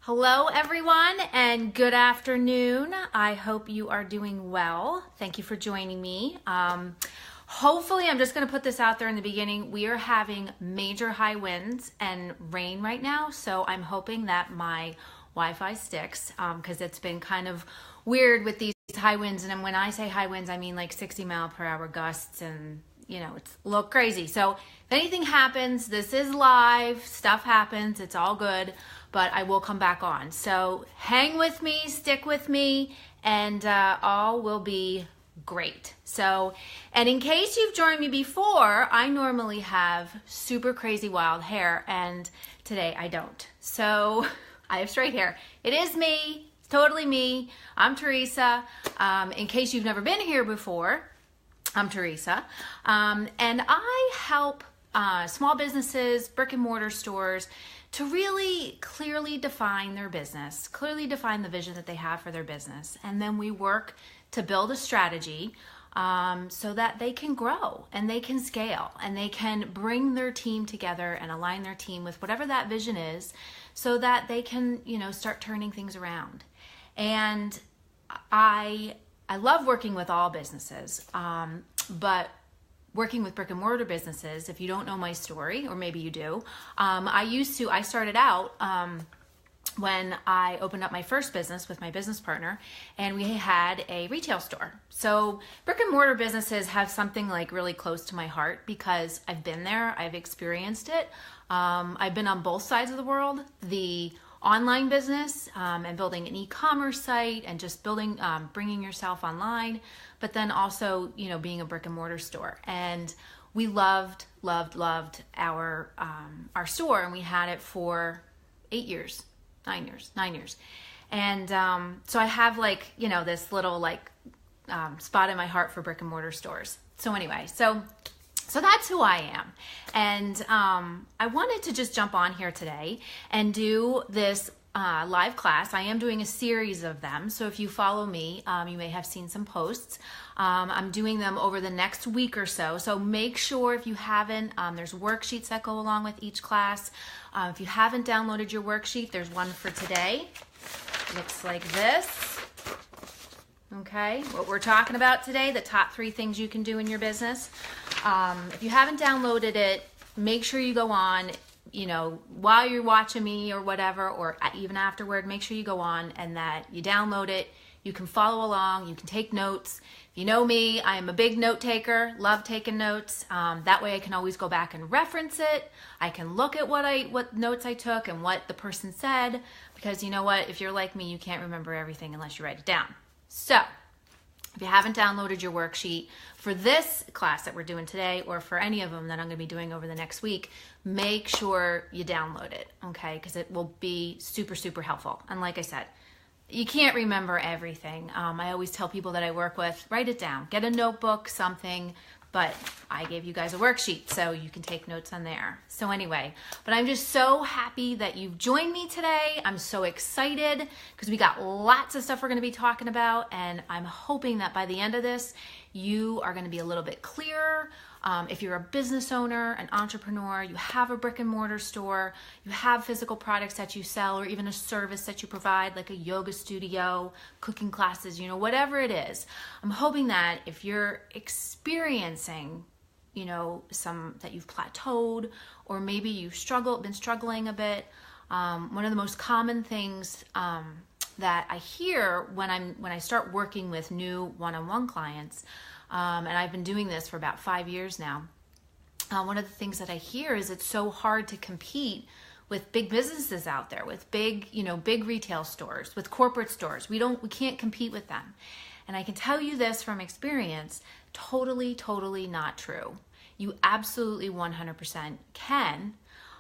Hello everyone and good afternoon. I hope you are doing well. Thank you for joining me. Hopefully, I'm just going to put this out there in the beginning. We are having major high winds and rain right now, so I'm hoping that my Wi-Fi sticks because it's been kind of weird with these high winds. And when I say high winds, I mean like 60-mile-per-hour gusts, and it's a little crazy. So if anything happens, this is live, stuff happens, it's all good, but I will come back on. So hang with me, stick with me, and all will be great. So, and in case you've joined me before, I normally have super crazy wild hair, and today I don't. So I have straight hair. It is me, it's totally me. I'm Teresa. In case you've never been here before, I'm Teresa, and I help small businesses, brick and mortar stores, to really clearly define their business, clearly define the vision that they have for their business. And then we work to build a strategy so that they can grow and they can scale and they can bring their team together and align their team with whatever that vision is so that they can, start turning things around. And I love working with all businesses, but working with brick and mortar businesses, if you don't know my story, or maybe you do, I started out when I opened up my first business with my business partner, and we had a retail store. So brick and mortar businesses have something like really close to my heart because I've been there, I've experienced it. I've been on both sides of the world, the online business and building an e-commerce site and just building, bringing yourself online, but then also, being a brick and mortar store. And we loved our store, and we had it for 9 years. And so I have this little spot in my heart for brick and mortar stores. So anyway, so that's who I am. And I wanted to just jump on here today and do this live class. I am doing a series of them. So if you follow me, you may have seen some posts. I'm doing them over the next week or so. So make sure if you haven't, there's worksheets that go along with each class. If you haven't downloaded your worksheet, there's one for today. Looks like this. Okay, what we're talking about today, the top 3 things you can do in your business. If you haven't downloaded it, make sure you go on, while you're watching me or whatever, or even afterward, make sure you go on and that you download it. You can follow along, you can take notes. If you know me, I am a big note taker, love taking notes. That way I can always go back and reference it. I can look at what notes I took and what the person said, because you know what, if you're like me, you can't remember everything unless you write it down. So if you haven't downloaded your worksheet for this class that we're doing today, or for any of them that I'm going to be doing over the next week, make sure you download it, okay? Because it will be super, super helpful. And like I said, you can't remember everything. I always tell people that I work with, write it down, get a notebook, something, but I gave you guys a worksheet, so you can take notes on there. So anyway, but I'm just so happy that you've joined me today. I'm so excited because we got lots of stuff we're going to be talking about, and I'm hoping that by the end of this, you are going to be a little bit clearer. If you're a business owner, an entrepreneur, you have a brick and mortar store, you have physical products that you sell, or even a service that you provide, like a yoga studio, cooking classes, whatever it is. I'm hoping that if you're experiencing, some that you've plateaued, or maybe you've been struggling a bit, one of the most common things that I hear when I start working with new one-on-one clients, and I've been doing this for about 5 years now. One of the things that I hear is it's so hard to compete with big businesses out there, with big retail stores, with corporate stores. We can't compete with them. And I can tell you this from experience, totally not true. You absolutely 100% can,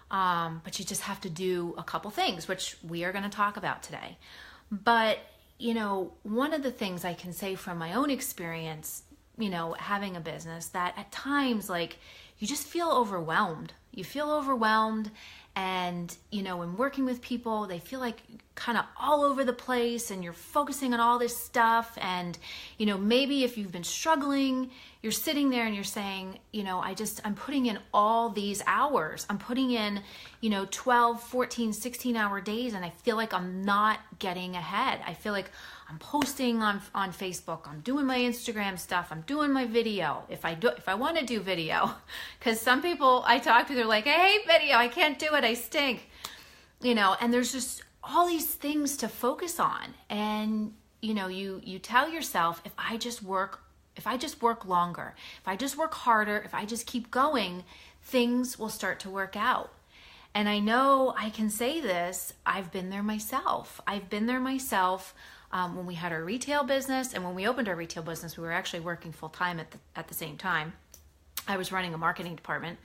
but you just have to do a couple things, which we are going to talk about today. But, one of the things I can say from my own experience, having a business, that at times, you just feel overwhelmed. You feel overwhelmed, and, when working with people, they feel like kind of all over the place and you're focusing on all this stuff, and maybe if you've been struggling, you're sitting there and you're saying, I'm putting in all these hours, I'm putting in 12, 14, 16-hour days, and I feel like I'm not getting ahead. I feel like I'm posting on Facebook, I'm doing my Instagram stuff, I'm doing my video, if I want to do video, because some people I talk to, they're like, I hate video, I can't do it, I stink, and there's just all these things to focus on. And you tell yourself, if I just work longer, if I just work harder, if I just keep going, things will start to work out. And I know I can say this, I've been there myself. When we had our retail business, and when we opened our retail business, we were actually working full time at the same time. I was running a marketing department,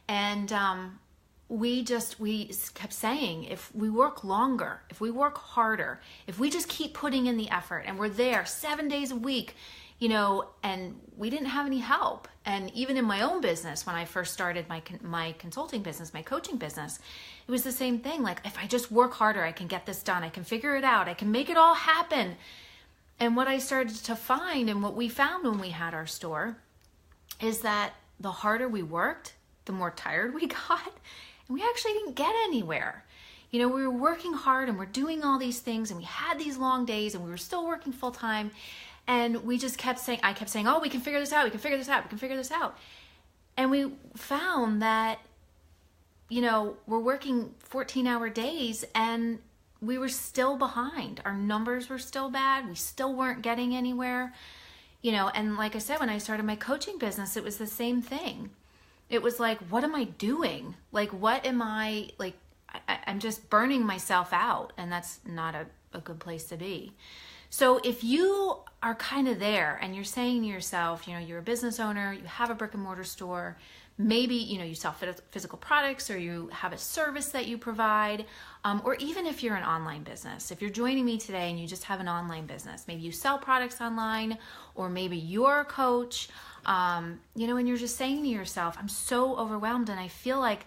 and we kept saying, if we work longer, if we work harder, if we just keep putting in the effort, and we're there 7 days a week, and we didn't have any help. And even in my own business, when I first started my consulting business, my coaching business, it was the same thing. Like, if I just work harder, I can get this done. I can figure it out. I can make it all happen. And what I started to find, and what we found when we had our store, is that the harder we worked, the more tired we got. And we actually didn't get anywhere. We were working hard and we're doing all these things, and we had these long days, and we were still working full time. And we just kept saying, oh, we can figure this out. We can figure this out. We can figure this out. And we found that, we're working 14-hour days and we were still behind. Our numbers were still bad. We still weren't getting anywhere. And like I said, when I started my coaching business, it was the same thing. It was like, what am I doing? Like, what am I, like, I'm just burning myself out, and that's not a good place to be. So if you are kind of there and you're saying to yourself, you're a business owner, you have a brick and mortar store, maybe, you sell physical products, or you have a service that you provide, or even if you're an online business, if you're joining me today and you just have an online business, maybe you sell products online, or maybe you're a coach, and you're just saying to yourself, I'm so overwhelmed and I feel like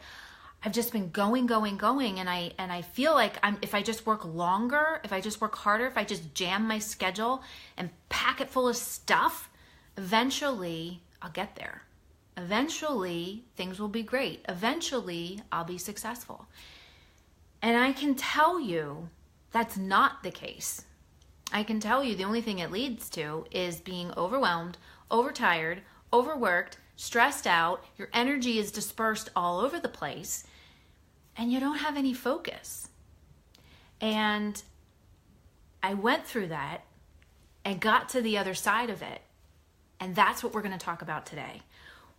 I've just been going, and I feel like if I just work longer, if I just work harder, if I just jam my schedule and pack it full of stuff, eventually I'll get there. Eventually things will be great. Eventually I'll be successful. And I can tell you that's not the case. I can tell you the only thing it leads to is being overwhelmed, overtired, overworked, stressed out, your energy is dispersed all over the place, and you don't have any focus. And I went through that and got to the other side of it. And that's what we're going to talk about today.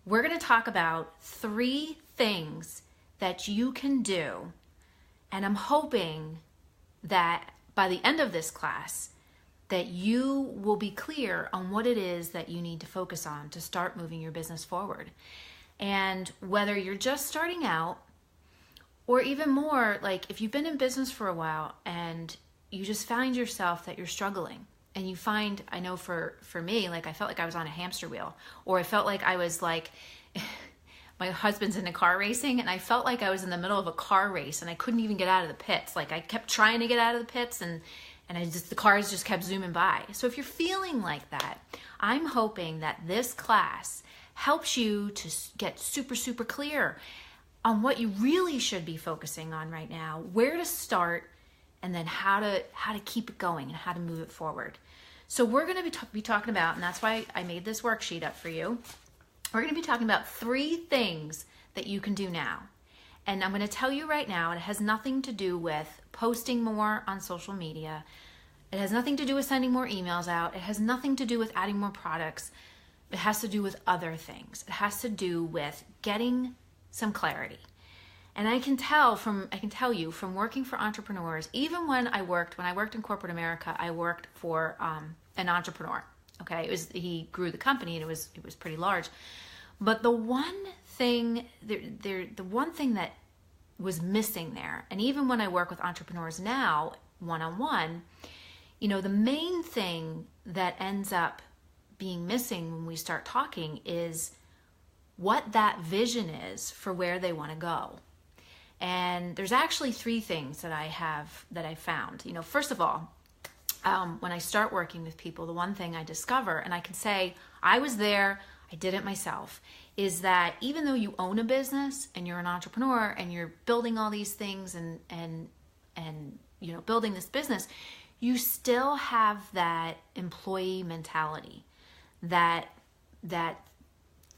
We're going to talk about 3 things that you can do. And I'm hoping that by the end of this class, that you will be clear on what it is that you need to focus on to start moving your business forward. And whether you're just starting out, or even more, like if you've been in business for a while and you just find yourself that you're struggling, and you find, I know for me, like I felt like I was on a hamster wheel, or I felt like I was like, my husband's into car racing, and I felt like I was in the middle of a car race and I couldn't even get out of the pits. Like I kept trying to get out of the pits, and the cars just kept zooming by. So if you're feeling like that, I'm hoping that this class helps you to get super, super clear on what you really should be focusing on right now, where to start, and then how to keep it going and how to move it forward. So we're going to be talking about, and that's why I made this worksheet up for you. We're going to be talking about 3 things that you can do now. And I'm going to tell you right now, it has nothing to do with posting more on social media. It has nothing to do with sending more emails out. It has nothing to do with adding more products. It has to do with other things. It has to do with getting some clarity. And I can tell you from working for entrepreneurs, even when I worked in corporate America, I worked for an entrepreneur. Okay, he grew the company, and it was pretty large. But the one thing that was missing there, and even when I work with entrepreneurs now, one-on-one, the main thing that ends up being missing when we start talking is what that vision is for where they want to go. And there's actually 3 things that I found. First of all, when I start working with people, the one thing I discover, and I can say I was there, I did it myself, is that even though you own a business and you're an entrepreneur and you're building all these things and building this business, you still have that employee mentality, that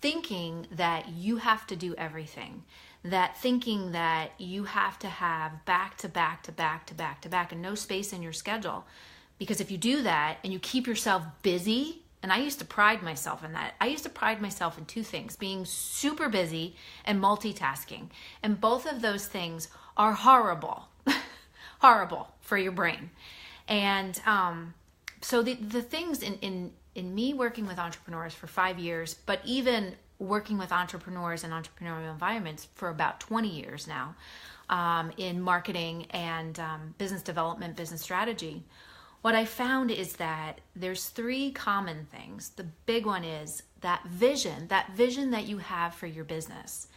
thinking that you have to do everything, that thinking that you have to have back to back to back to back to back and no space in your schedule. Because if you do that and you keep yourself busy, and I used to pride myself in that. I used to pride myself in 2 things, being super busy and multitasking. And both of those things are horrible, horrible for your brain. And so the things in me working with entrepreneurs for 5 years, but even working with entrepreneurs and entrepreneurial environments for about 20 years now, in marketing and business development, business strategy, what I found is that there's 3 common things. The big one is that vision that you have for your business.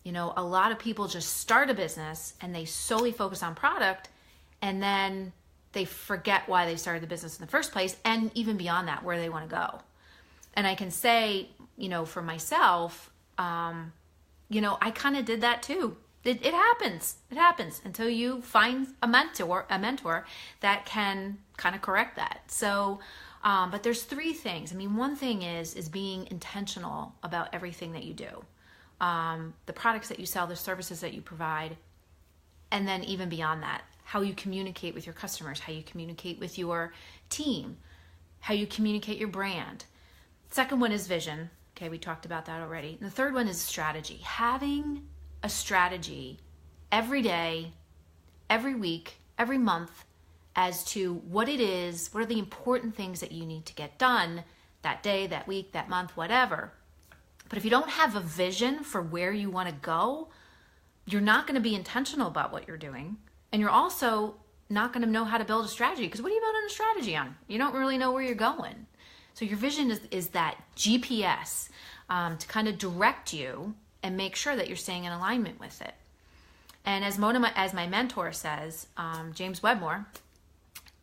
A lot of people just start a business and they solely focus on product, and then they forget why they started the business in the first place, and even beyond that, where they want to go. And I can say, for myself, I kind of did that too. It happens. It happens until you find a mentor that can kind of correct that. So, but there's 3 things. One thing is being intentional about everything that you do, the products that you sell, the services that you provide, and then even beyond that, how you communicate with your customers, how you communicate with your team, how you communicate your brand. Second one is vision. Okay, we talked about that already. And the third one is strategy. Having a strategy every day, every week, every month as to what it is, what are the important things that you need to get done that day, that week, that month, whatever. But if you don't have a vision for where you want to go, you're not going to be intentional about what you're doing. And you're also not going to know how to build a strategy, because what are you building a strategy on? You don't really know where you're going. So your vision is that GPS to kind of direct you and make sure that you're staying in alignment with it. And as my mentor says, James Wedmore,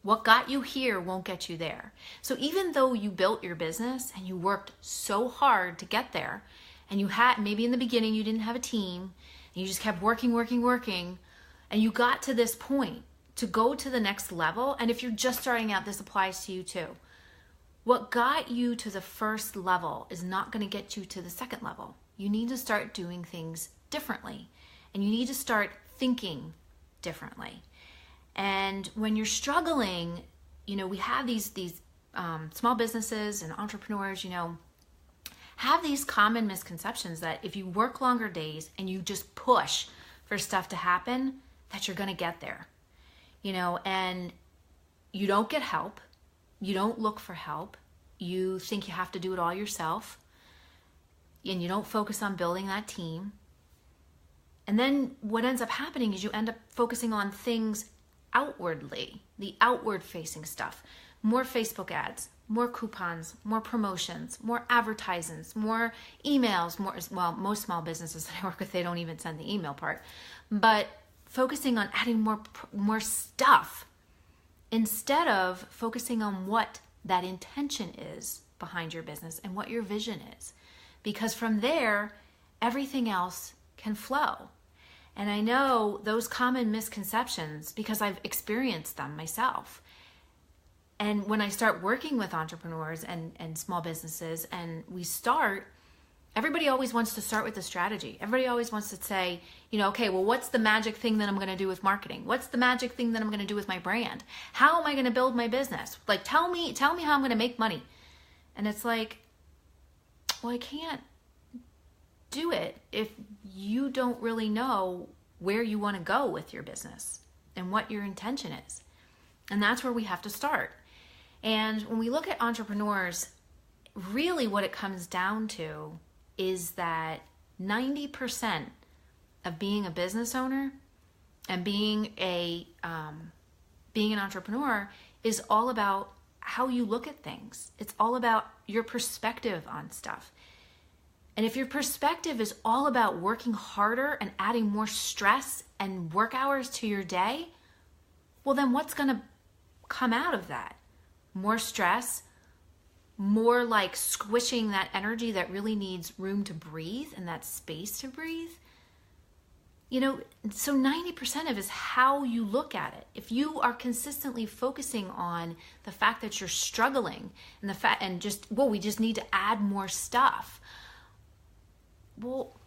what got you here won't get you there. So even though you built your business and you worked so hard to get there, and you had, maybe in the beginning you didn't have a team, and you just kept working, and you got to this point to go to the next level. And if you're just starting out, this applies to you too. What got you to the first level is not going to get you to the second level. You need to start doing things differently, and you need to start thinking differently. And when you're struggling, we have these small businesses and entrepreneurs, have these common misconceptions that if you work longer days and you just push for stuff to happen, that you're going to get there, and you don't get help. You don't look for help. You think you have to do it all yourself, and you don't focus on building that team. And then what ends up happening is you end up focusing on things outwardly, the outward facing stuff, more Facebook ads, more coupons, more promotions, more advertisements, more emails, most small businesses that I work with, they don't even send the email part, but focusing on adding more stuff instead of focusing on what that intention is behind your business and what your vision is. Because from there, everything else can flow. And I know those common misconceptions because I've experienced them myself. And when I start working with entrepreneurs and small businesses, and everybody always wants to start with the strategy. Everybody always wants to say, okay, well, what's the magic thing that I'm going to do with marketing? What's the magic thing that I'm going to do with my brand? How am I going to build my business? Like, tell me how I'm going to make money. And it's like, well, I can't do it if you don't really know where you want to go with your business and what your intention is. And that's where we have to start. And when we look at entrepreneurs, really what it comes down to is that 90% of being a business owner and being an entrepreneur is all about how you look at things. It's all about your perspective on stuff. And if your perspective is all about working harder and adding more stress and work hours to your day, well, then what's going to come out of that? More stress, more like squishing that energy that really needs room to breathe and that space to breathe. So 90% of it is how you look at it. If you are consistently focusing on the fact that you're struggling and we just need to add more stuff, well,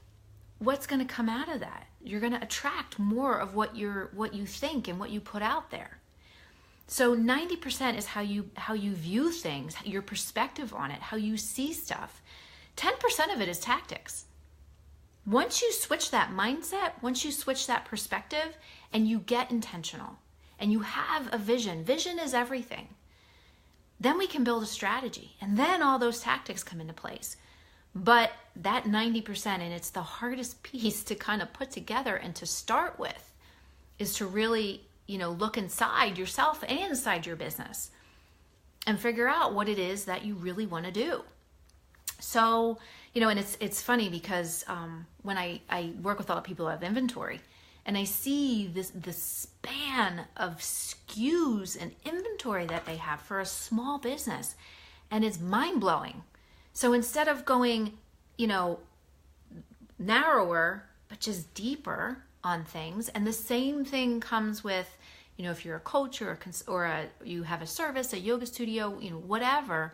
what's going to come out of that? You're going to attract more of what you think and what you put out there. So 90% is how you view things, your perspective on it, how you see stuff. 10% of it is tactics. Once you switch that mindset, once you switch that perspective, and you get intentional, and you have a vision is everything, then we can build a strategy, and then all those tactics come into place. But that 90%, and it's the hardest piece to kind of put together and to start with, is to really, look inside yourself and inside your business and figure out what it is that you really want to do. So, and it's funny because when I work with a lot of people who have inventory, and I see the span of SKUs and inventory that they have for a small business, and it's mind-blowing. So instead of going, narrower, but just deeper on things, and the same thing comes with, if you're a coach or you have a service, a yoga studio, whatever,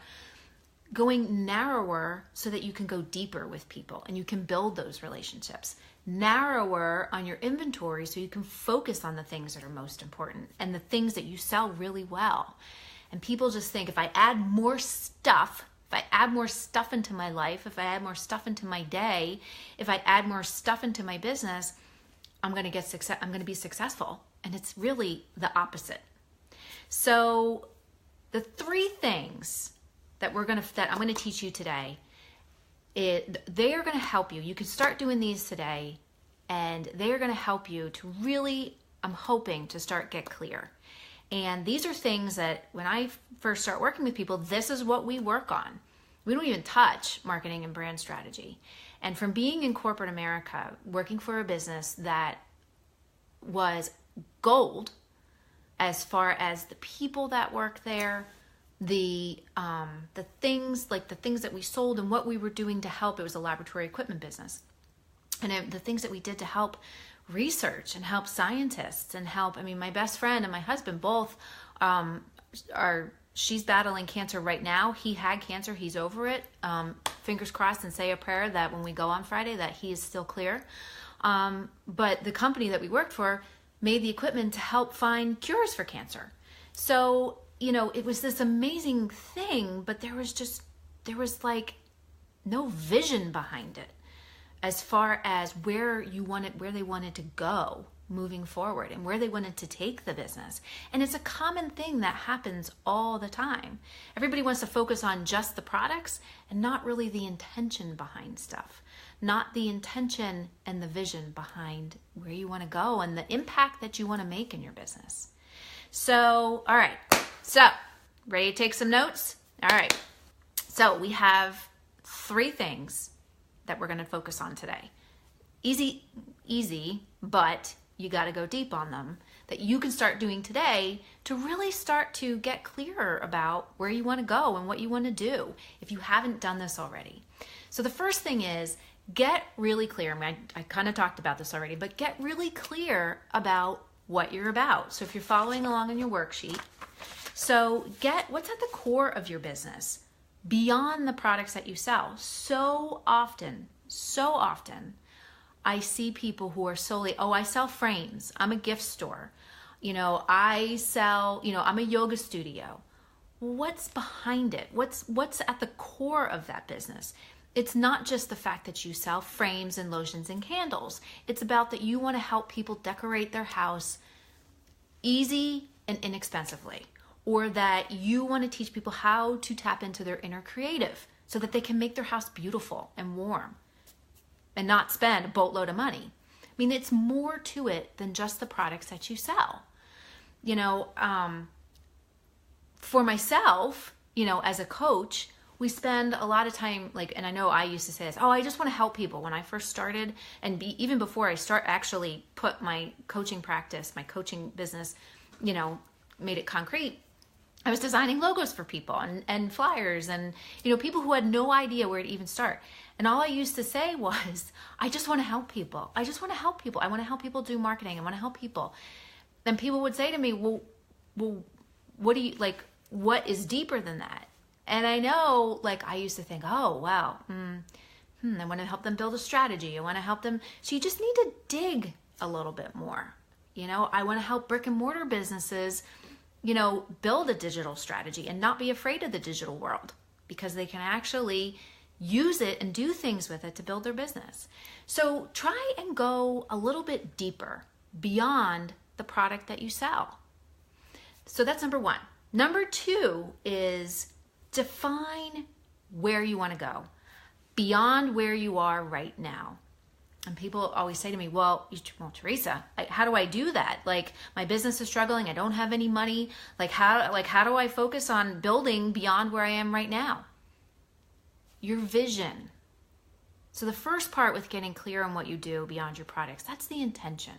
going narrower so that you can go deeper with people and you can build those relationships. Narrower on your inventory so you can focus on the things that are most important and the things that you sell really well. And people just think, if I add more stuff, into my life, if I add more stuff into my day, if I add more stuff into my business, I'm going to be successful. And it's really the opposite. So the three things that I'm going to teach you today, they are going to help you. You can start doing these today, and they are going to help you to really, I'm hoping, to get clear. And these are things that when I first start working with people, this is what we work on. We don't even touch marketing and brand strategy. And from being in corporate America, working for a business that was gold as far as the people that work there, the things that we sold and what we were doing to help. It was a laboratory equipment business, and the things that we did to help research and help scientists and help. My best friend and my husband both she's battling cancer right now. He had cancer, he's over it. Fingers crossed, and say a prayer that when we go on Friday that he is still clear. But the company that we worked for made the equipment to help find cures for cancer. So, it was this amazing thing, but there was like no vision behind it as far as where they wanted to go moving forward and where they wanted to take the business. And it's a common thing that happens all the time. Everybody wants to focus on just the products and not really the intention behind stuff, not the intention and the vision behind where you want to go and the impact that you want to make in your business. So, all right. So, ready to take some notes? All right. So, we have three things that we're going to focus on today. Easy, but you got to go deep on them, that you can start doing today to really start to get clearer about where you want to go and what you want to do if you haven't done this already. So the first thing is get really clear. I kind of talked about this already, but get really clear about what you're about. So if you're following along on your worksheet, so get what's at the core of your business beyond the products that you sell. So often, I see people who are solely, I sell frames. I'm a gift store. I sell, I'm a yoga studio. What's behind it? What's at the core of that business? It's not just the fact that you sell frames and lotions and candles. It's about that you want to help people decorate their house easy and inexpensively, or that you want to teach people how to tap into their inner creative so that they can make their house beautiful and warm and not spend a boatload of money. It's more to it than just the products that you sell. For myself, as a coach, we spend a lot of time, like, and I know I used to say this, oh, I just want to help people. When I first started, and even before I actually put my coaching practice, my coaching business, made it concrete, I was designing logos for people and flyers and, people who had no idea where to even start. And all I used to say was, I just want to help people. I just want to help people. I want to help people do marketing. I want to help people. And people would say to me, well, what do you, like, what is deeper than that? And I know, like, I used to think, oh, wow, I want to help them build a strategy. I want to help them. So you just need to dig a little bit more. I want to help brick and mortar businesses, build a digital strategy and not be afraid of the digital world, because they can actually use it and do things with it to build their business. So try and go a little bit deeper beyond the product that you sell. So that's number one. Number two is define where you want to go beyond where you are right now. And people always say to me, well, Teresa, how do I do that? Like, my business is struggling. I don't have any money. How do I focus on building beyond where I am right now? Your vision. So the first part with getting clear on what you do beyond your products, that's the intention.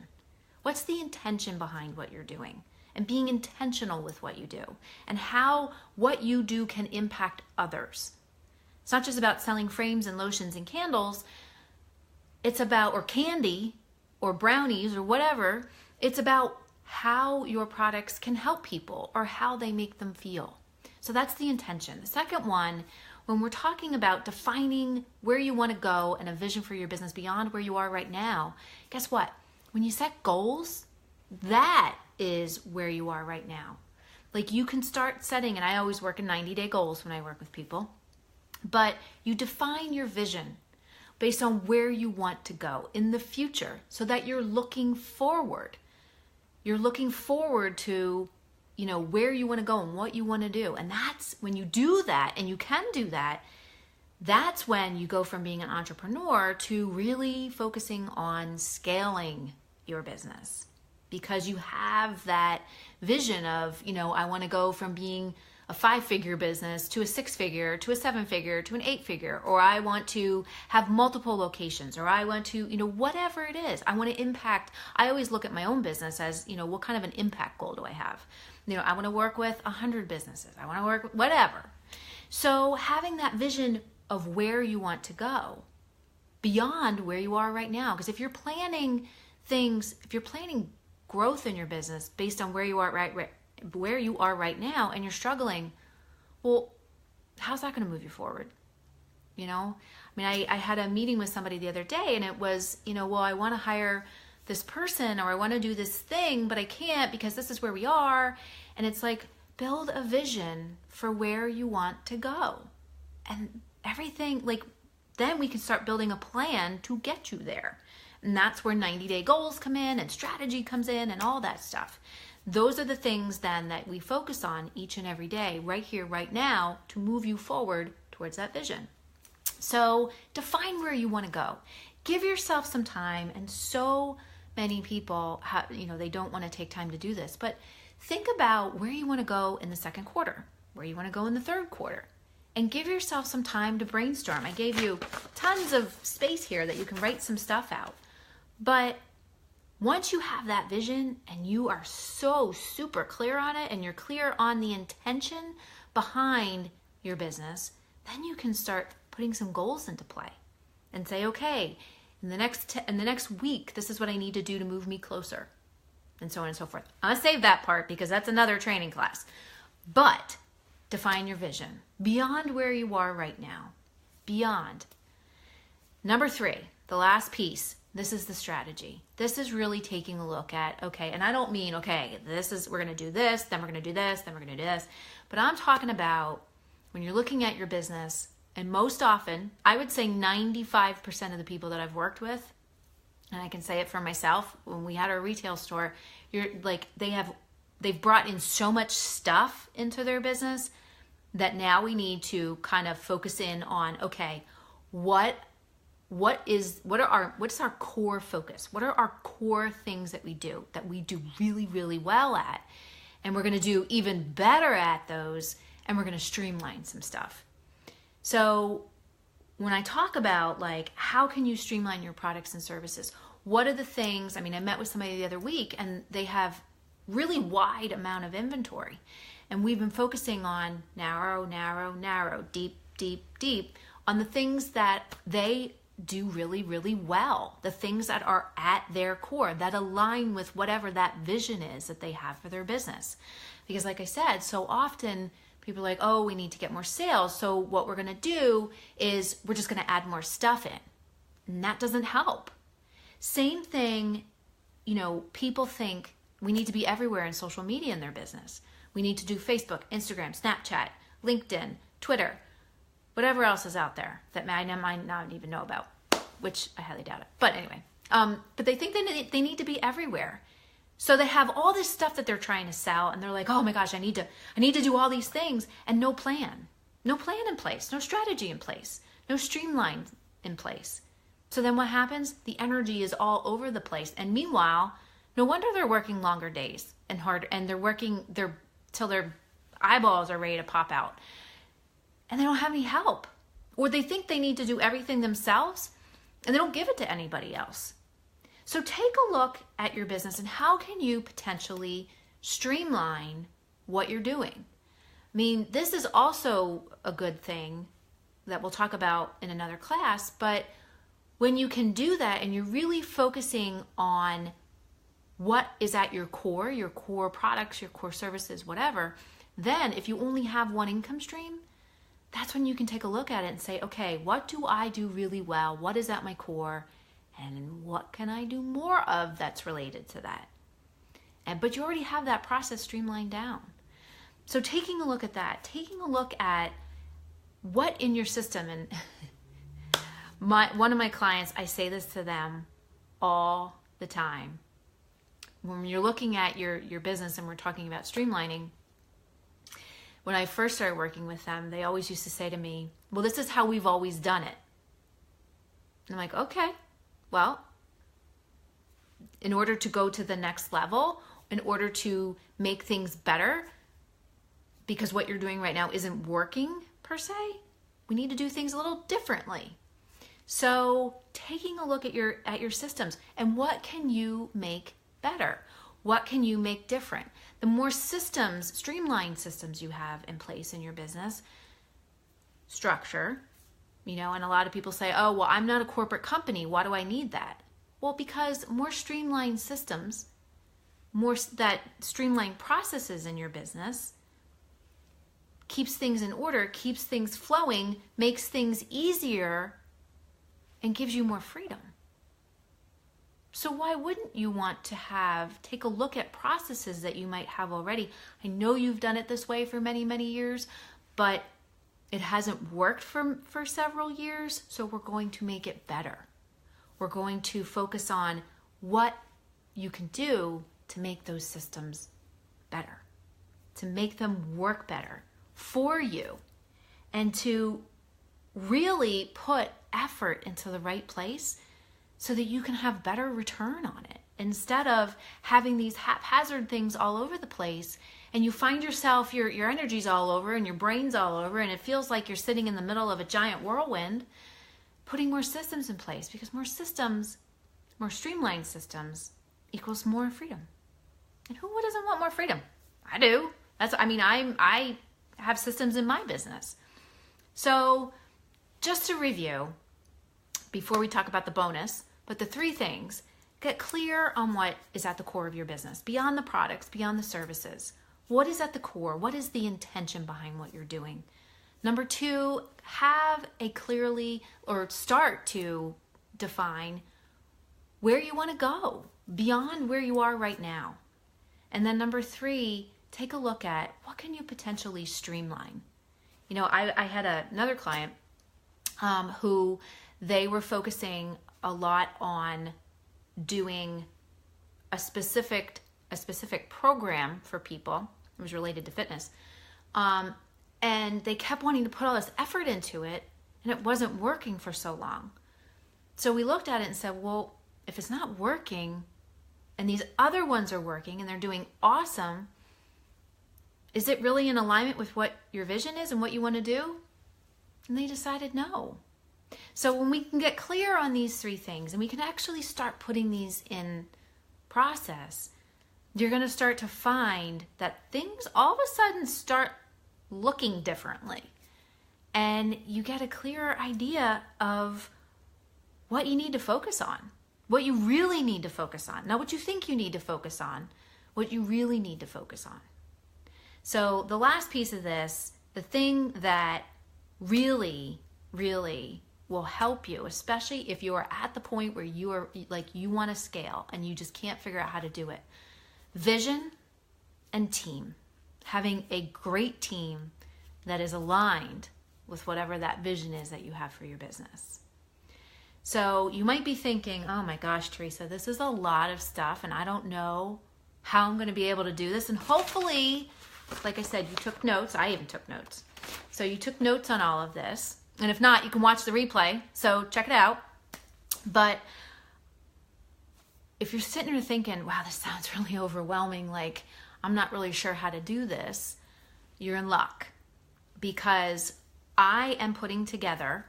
What's the intention behind what you're doing? And being intentional with what you do and how what you do can impact others. It's not just about selling frames and lotions and candles. It's about, or candy or brownies or whatever. It's about how your products can help people or how they make them feel. So that's the intention. The second one, when we're talking about defining where you want to go and a vision for your business beyond where you are right now, guess what? When you set goals, that is where you are right now. Like, you can start setting, and I always work in 90-day goals when I work with people, but you define your vision based on where you want to go in the future so that you're looking forward. You're looking forward to, where you want to go and what you want to do. And that's when you do that, and you can do that, that's when you go from being an entrepreneur to really focusing on scaling your business. Because you have that vision of, I want to go from being a 5-figure business to a 6-figure, to a 7-figure, to an 8-figure, or I want to have multiple locations, or I want to, whatever it is, I want to impact. I always look at my own business as, what kind of an impact goal do I have? I want to work with 100 businesses. I want to work with whatever. So having that vision of where you want to go beyond where you are right now, because if you're planning growth in your business based on where you are right now and you're struggling, well, how's that going to move you forward? I had a meeting with somebody the other day, and it was, well, I want to hire this person, or I want to do this thing, but I can't because this is where we are. And it's like, build a vision for where you want to go, and everything, then we can start building a plan to get you there. And that's where 90-day goals come in, and strategy comes in, and all that stuff. Those are the things then that we focus on each and every day, right here, right now, to move you forward towards that vision. So define where you want to go. Give yourself some time. And so many people, they don't want to take time to do this, but think about where you want to go in the second quarter, where you want to go in the third quarter, and give yourself some time to brainstorm. I gave you tons of space here that you can write some stuff out. But once you have that vision and you are so super clear on it, and you're clear on the intention behind your business, then you can start putting some goals into play and say, okay, in the next week, this is what I need to do to move me closer, and so on and so forth. I'm going to save that part because that's another training class. But define your vision beyond where you are right now. Beyond. Number 3, the last piece. This is the strategy. This is really taking a look at, okay, and I don't mean, okay, we're going to do this, then we're going to do this, then we're going to do this. But I'm talking about when you're looking at your business, and most often, I would say 95% of the people that I've worked with, and I can say it for myself, when we had our retail store, they've brought in so much stuff into their business that now we need to kind of focus in on, okay, what's our core focus? What are our core things that we do really, really well at? And we're going to do even better at those, and we're going to streamline some stuff. So when I talk about like, how can you streamline your products and services? What are the things, I met with somebody the other week and they have really wide amount of inventory. And we've been focusing on narrow, deep, on the things that they do really, really well. The things that are at their core, that align with whatever that vision is that they have for their business. Because like I said, so often people are like, oh, we need to get more sales. So what we're going to do is we're just going to add more stuff in. And that doesn't help. Same thing, people think we need to be everywhere in social media in their business. We need to do Facebook, Instagram, Snapchat, LinkedIn, Twitter, whatever else is out there that I might not even know about, which I highly doubt it. But anyway, but they think they need to be everywhere. So they have all this stuff that they're trying to sell and they're like, oh my gosh, I need to do all these things, and no plan in place, no strategy in place, no streamline in place. So then what happens? The energy is all over the place. And meanwhile, no wonder they're working longer days and harder, and they're working till their eyeballs are ready to pop out. And they don't have any help. Or they think they need to do everything themselves and they don't give it to anybody else. So take a look at your business and how can you potentially streamline what you're doing? This is also a good thing that we'll talk about in another class, but when you can do that and you're really focusing on what is at your core products, your core services, whatever, then if you only have one income stream, that's when you can take a look at it and say, okay, what do I do really well? What is at my core? And what can I do more of that's related to that? But you already have that process streamlined down. So taking a look at that, taking a look at what in your system, and one of my clients, I say this to them all the time. When you're looking at your business and we're talking about streamlining, when I first started working with them, they always used to say to me, well, this is how we've always done it. And I'm like, okay, well, in order to go to the next level, in order to make things better, because what you're doing right now isn't working per se, we need to do things a little differently. So taking a look at your systems and what can you make better? What can you make different? The more systems, streamlined systems you have in place in your business, structure, and a lot of people say, oh, well, I'm not a corporate company. Why do I need that? Well, because more streamlined systems, more that streamlined processes in your business keeps things in order, keeps things flowing, makes things easier, and gives you more freedom. So why wouldn't you want to take a look at processes that you might have already? I know you've done it this way for many, many years, but it hasn't worked for several years, so we're going to make it better. We're going to focus on what you can do to make those systems better, to make them work better for you, and to really put effort into the right place so that you can have better return on it. Instead of having these haphazard things all over the place and you find yourself, your energy's all over and your brain's all over and it feels like you're sitting in the middle of a giant whirlwind, putting more systems in place, because more systems, more streamlined systems equals more freedom. And who doesn't want more freedom? I do. I have systems in my business. So just to review, before we talk about the bonus, but the 3 things: get clear on what is at the core of your business, beyond the products, beyond the services. What is at the core? What is the intention behind what you're doing? Number 2, have a clearly, or start to define where you want to go beyond where you are right now. And then number 3, take a look at what can you potentially streamline. I had another client who they were focusing a lot on doing a specific program for people. It was related to fitness. And they kept wanting to put all this effort into it, and it wasn't working for so long. So we looked at it and said, well, if it's not working and these other ones are working and they're doing awesome, is it really in alignment with what your vision is and what you want to do? And they decided no. So when we can get clear on these three things and we can actually start putting these in process, you're going to start to find that things all of a sudden start looking differently. And you get a clearer idea of what you need to focus on, what you really need to focus on. Not what you think you need to focus on, what you really need to focus on. So the last piece of this, the thing that really, really will help you, especially if you are at the point where you are like, you want to scale and you just can't figure out how to do it. Vision and team. Having a great team that is aligned with whatever that vision is that you have for your business. So you might be thinking, oh my gosh, Teresa, this is a lot of stuff and I don't know how I'm going to be able to do this. And hopefully, like I said, you took notes. I even took notes. So you took notes on all of this. And if not, you can watch the replay. So check it out. But if you're sitting there thinking, wow, this sounds really overwhelming, like I'm not really sure how to do this, you're in luck. Because I am putting together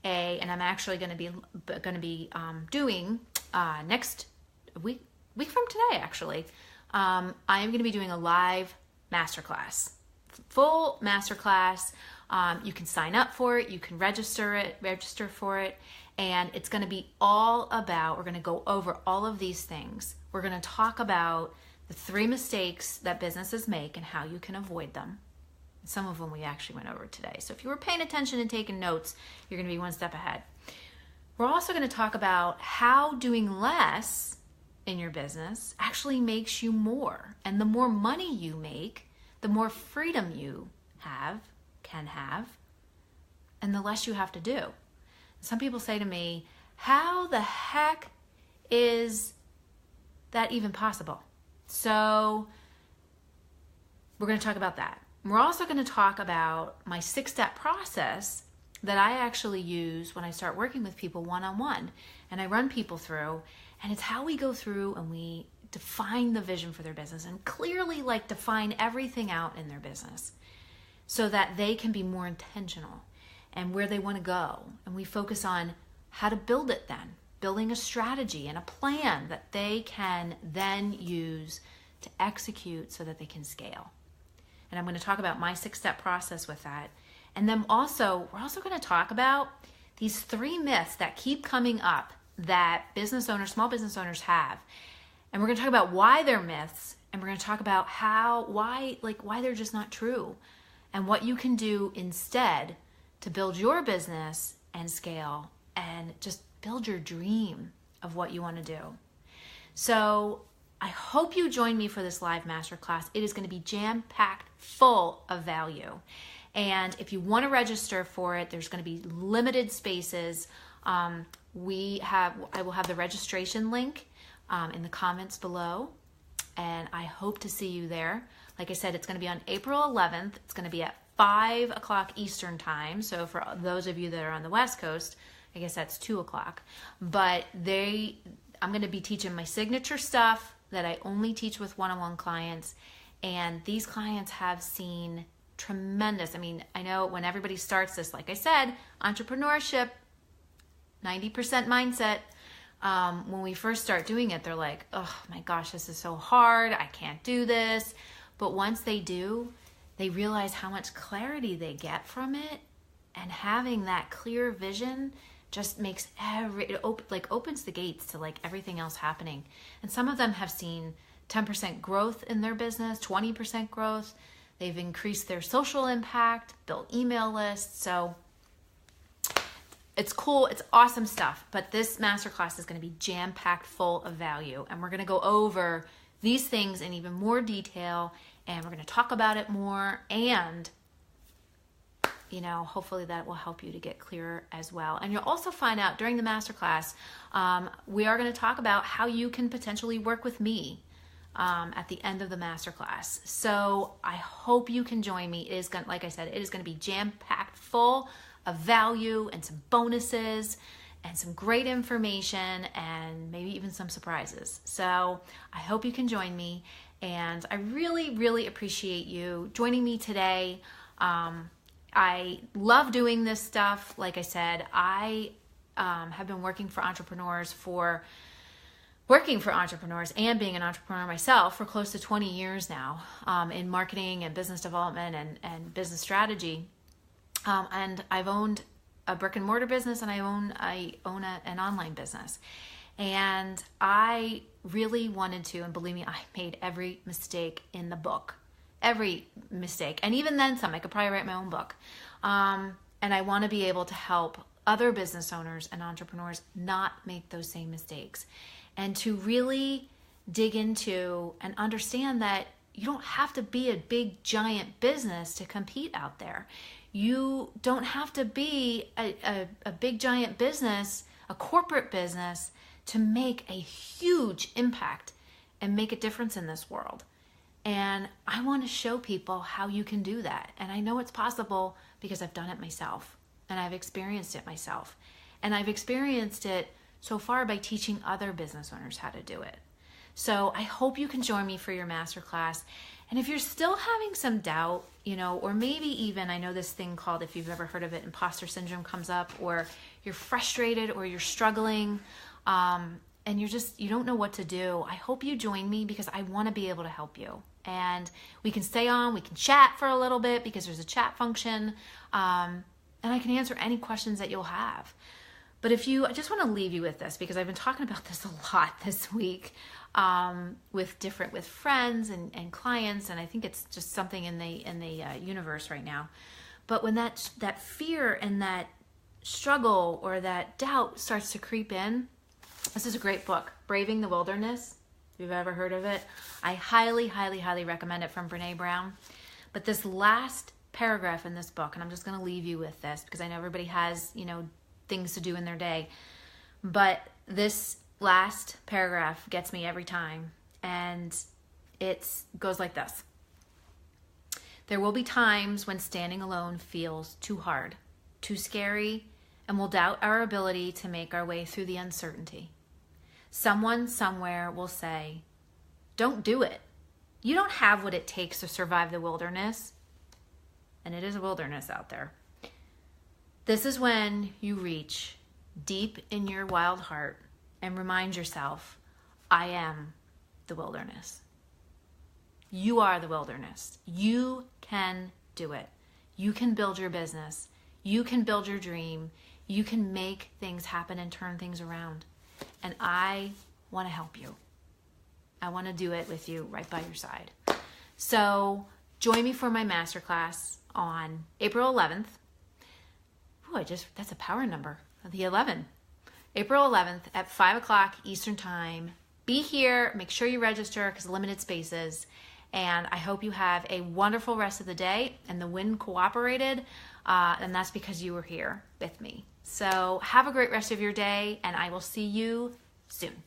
and I'm actually going to be doing next week from today, actually. I am going to be doing a live masterclass, full masterclass. You can sign up for it. You can register for it. And it's going to be all about, we're going to go over all of these things. We're going to talk about the 3 mistakes that businesses make and how you can avoid them. Some of them we actually went over today. So if you were paying attention and taking notes, you're going to be one step ahead. We're also going to talk about how doing less in your business actually makes you more. And the more money you make, the more freedom you can have, and the less you have to do. Some people say to me, how the heck is that even possible? So we're going to talk about that. We're also going to talk about my 6-step process that I actually use when I start working with people one-on-one, and I run people through, and it's how we go through and we define the vision for their business and clearly like define everything out in their business so that they can be more intentional and where they want to go. And we focus on how to build it then, building a strategy and a plan that they can then use to execute so that they can scale. And I'm going to talk about my 6-step process with that. And then we're also going to talk about these 3 myths that keep coming up that business owners, small business owners have. And we're going to talk about why they're myths, and we're going to talk about why they're just not true, and what you can do instead to build your business and scale and just build your dream of what you want to do. So I hope you join me for this live masterclass. It is going to be jam-packed full of value. And if you want to register for it, there's going to be limited spaces. I will have the registration link in the comments below, and I hope to see you there. Like I said, it's going to be on April 11th. It's going to be at 5 o'clock Eastern time. So for those of you that are on the West Coast, I guess that's 2 o'clock. But I'm going to be teaching my signature stuff that I only teach with one-on-one clients. And these clients have seen tremendous. I mean, I know when everybody starts this, like I said, entrepreneurship, 90% mindset. When we first start doing it, they're like, oh my gosh, this is so hard. I can't do this. But once they do, they realize how much clarity they get from it. And having that clear vision just makes opens the gates to like everything else happening. And some of them have seen 10% growth in their business, 20% growth. They've increased their social impact, built email lists. So it's cool. It's awesome stuff. But this masterclass is going to be jam-packed full of value. And we're going to go over these things in even more detail. And we're going to talk about it more. And hopefully that will help you to get clearer as well. And you'll also find out during the masterclass, we are going to talk about how you can potentially work with me at the end of the masterclass. So I hope you can join me. It is going, like I said, it is going to be jam-packed full of value and some bonuses and some great information and maybe even some surprises. So I hope you can join me. And I really, really appreciate you joining me today. I love doing this stuff. Like I said, I have been working for entrepreneurs and being an entrepreneur myself for close to 20 years now, in marketing and business development and business strategy. And I've owned a brick and mortar business, and I own an online business. And I really wanted to, and believe me, I made every mistake in the book. Every mistake. And even then some. I could probably write my own book. And I want to be able to help other business owners and entrepreneurs not make those same mistakes. And to really dig into and understand that you don't have to be a big, giant business to compete out there. You don't have to be a big, giant business, a corporate business, to make a huge impact and make a difference in this world. And I want to show people how you can do that. And I know it's possible because I've done it myself, and I've experienced it myself. And I've experienced it so far by teaching other business owners how to do it. So I hope you can join me for your masterclass. And if you're still having some doubt, or maybe even, I know this thing called, if you've ever heard of it, imposter syndrome comes up, or you're frustrated or you're struggling, and you don't know what to do, I hope you join me because I want to be able to help you. And we can stay on, we can chat for a little bit because there's a chat function, and I can answer any questions that you'll have. But I just want to leave you with this because I've been talking about this a lot this week, with friends and clients, and I think it's just something in the universe right now. But when that fear and that struggle or that doubt starts to creep in, this is a great book, Braving the Wilderness. If you've ever heard of it, I highly, highly, highly recommend it, from Brene Brown. But this last paragraph in this book, and I'm just going to leave you with this because I know everybody has, things to do in their day. But this last paragraph gets me every time, and it goes like this. There will be times when standing alone feels too hard, too scary, and we'll doubt our ability to make our way through the uncertainty. Someone somewhere will say, "Don't do it. You don't have what it takes to survive the wilderness." And it is a wilderness out there. This is when you reach deep in your wild heart and remind yourself, I am the wilderness. You are the wilderness. You can do it. You can build your business. You can build your dream. You can make things happen and turn things around. And I want to help you. I want to do it with you right by your side. So join me for my masterclass on April 11th. Ooh, that's a power number, the 11. April 11th at 5 o'clock Eastern Time. Be here. Make sure you register because limited spaces. And I hope you have a wonderful rest of the day. And the wind cooperated, and that's because you were here with me. So have a great rest of your day, and I will see you soon.